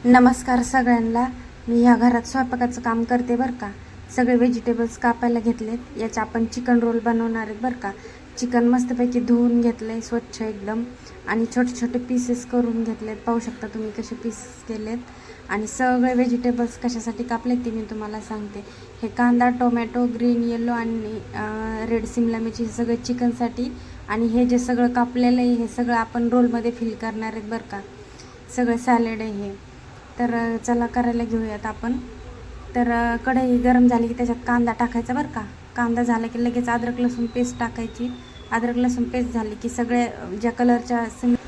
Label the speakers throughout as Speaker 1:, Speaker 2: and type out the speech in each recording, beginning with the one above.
Speaker 1: नमस्कार सगळ्यांना. मी ह्या घरात स्वयंपाकाचं काम करते बरं का. सगळे व्हेजिटेबल्स कापायला घेतलेत. याचे आपण चिकन रोल बनवणार आहेत बरं का. चिकन मस्तपैकी धुवून घेतलं आहे स्वच्छ एकदम आणि छोटे छोटे पीसेस करून घेतलेत. पाहू शकता तुम्ही कसे पीसेस केलेत. आणि सगळे व्हेजिटेबल्स कशासाठी कापलेत ते मी तुम्हाला सांगते. हे कांदा, टोमॅटो, ग्रीन, येलो आणि रेड सिमला मिरची हे सगळं चिकनसाठी. आणि हे जे सगळं कापलेलं आहे हे सगळं आपण रोलमध्ये फिल करणार आहेत बरं का. सगळं सॅलेड आहे हे. तर चला करायला घेऊयात आपण. तर कढई गरम झाली की त्याच्यात कांदा टाकायचा बरं का. कांदा झाला की लगेच अद्रक लसूण पेस्ट टाकायची. अद्रक लसूण पेस्ट झाली की सगळे ज्या कलरच्या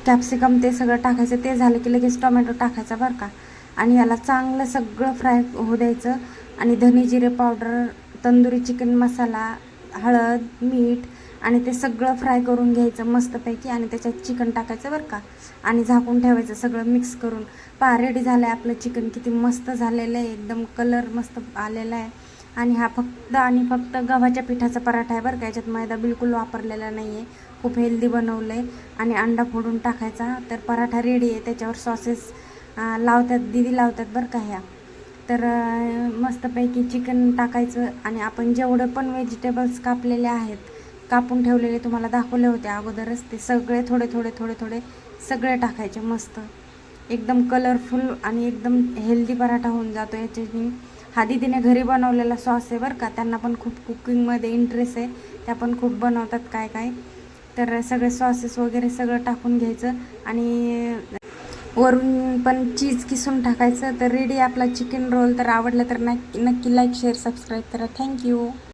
Speaker 1: कॅप्सिकम ते सगळं टाकायचं. ते झालं की लगेच टोमॅटो टाकायचा बरं का. आणि याला चांगलं सगळं फ्राय होऊ द्यायचं. आणि धने जिरे पावडर, तंदुरी चिकन मसाला, हळद, मीठ आणि ते सगळं फ्राय करून घ्यायचं मस्तपैकी. आणि त्याच्यात चिकन टाकायचं बरं का. आणि झाकून ठेवायचं सगळं मिक्स करून. रेडी झालं आहे आपलं चिकन. किती मस्त झालेलं आहे, एकदम कलर मस्त आलेला आहे. आणि हा फक्त गव्हाच्या पिठाचा पराठा आहे बरं का. याच्यात मैदा बिलकुल वापरलेला नाही आहे. खूप हेल्दी बनवलं आहे. आणि अंडा फोडून टाकायचा. तर पराठा रेडी आहे. त्याच्यावर सॉसेस लावतात, दीदी लावतात बरं का ह्या. तर मस्तपैकी चिकन टाकायचं. आणि आपण जेवढं पण व्हेजिटेबल्स कापलेले आहेत, कापून ठेवलेले तुम्हाला दाखवले होते अगोदरच, ते सगळे थोडे थोडे थोडे थोडे सगळे टाकायचे. मस्त एकदम कलरफुल आणि एकदम हेल्दी पराठा होऊन जातो याच्याने. हा दीदीने घरी बनवलेला सॉस आहे बरं का. त्यांना पण खूप कुकिंगमध्ये इंटरेस्ट आहे. त्या पण खूप बनवतात काय काय. तर सगळे सॉसेस वगैरे सगळं टाकून घ्यायचं. आणि वरून पण चीज किसून टाकायचं. तर रेडी आपला चिकन रोल. तर आवडलं तर नक्की लाईक शेअर सबस्क्राईब करा. थँक्यू.